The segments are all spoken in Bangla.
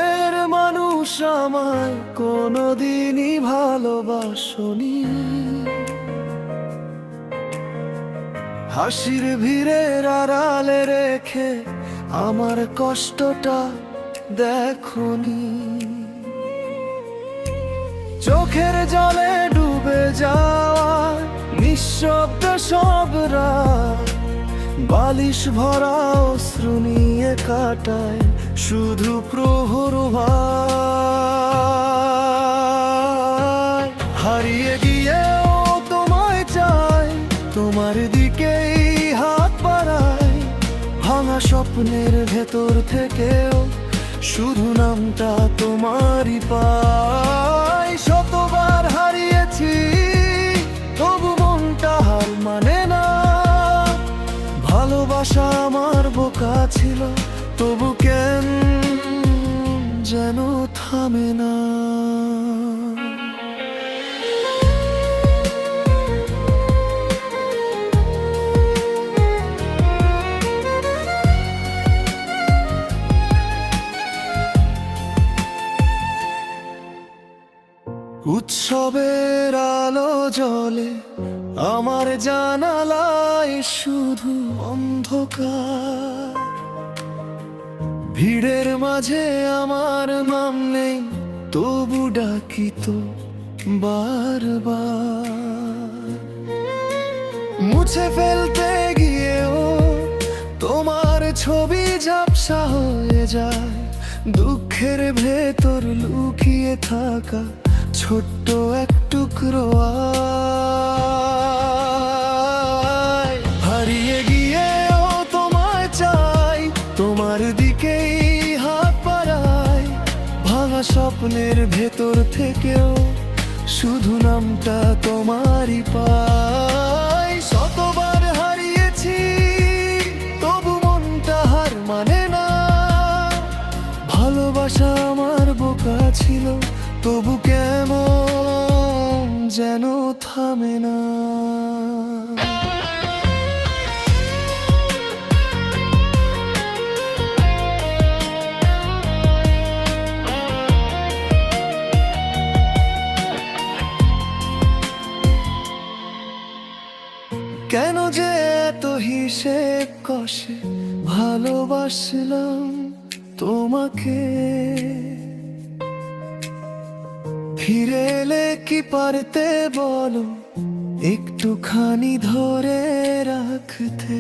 দূরের মানুষ আমায় কোনোদিনই ভালোবাসনি। হাসির ভিড়ের আড়ালে রেখে আমার কষ্টটা দেখনি। চোখের জলে ডুবে যাওয়া নিঃশব্দ সব রাত, বালিশ ভরা অশ্রু নিয়ে কাটায় শুধু প্রহর ভাই। হারিয়ে গিয়েও তোমায় চাই, তোমার দিকেই হাত বাড়াই। ভাঙা স্বপ্নের ভেতর থেকেও শুধু নামটা তোমারই পাই। শতবার হারিয়েছি তবু মনটা হার মানে না। ভালোবাসা আমার বোকা ছিল তবু কেন যেন থামে না। উৎসবের আলো জ্বলে আমার জানালায় শুধু অন্ধকার। ভিড়ের মাঝে আমার নাম নেই তবু ডাকি তো বারবার। মুছে ফেলতে গিয়েও তোমার ছবি ঝাপসা হয়ে যায়। দুঃখের ভেতর লুকিয়ে থাকা ছোট্ট এক টুকরো আয়। হারিয়ে গিয়েও তোমায় চাই, তোমার দিকেই হাত বাড়াই। ভাঙা স্বপ্নের ভেতর থেকেও শুধু নামটা তোমারই পাই। শতবার হারিয়েছি তবু মনটা হার মানে না। ভালোবাসা আমার বোকা ছিল তবু কেমন যেন থামে না। কেন যে এত হিসেব কষে ভালোবাসলাম তোমাকে। ফিরে এলে কি পারতে বলো একটুখানি ধরে রাখতে।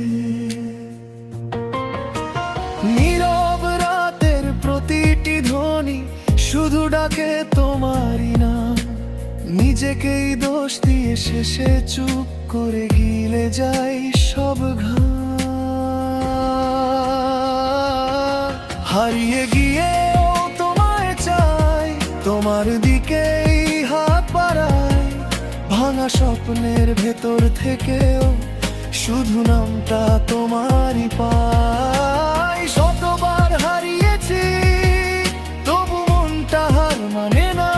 নীরব রাতের প্রতিটি ধ্বনি শুধু ডাকে তোমারই নাম। নিজেকেই দোষ দিয়ে শেষে চুপ করে গিলে যাই সব ঘাম। হারিয়ে গিয়েও তোমায় চাই, তোমার দিকেই হাত বাড়াই। ভাঙা স্বপ্নের ভেতর থেকেও শুধু নামটা তোমারই পাই। শতবার হারিয়েছি তবু মনটা হার মানে না।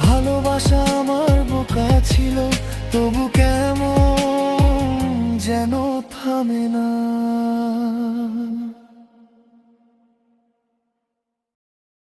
ভালোবাসা আমার বোকা ছিল তবু কেমন যেন থামে না।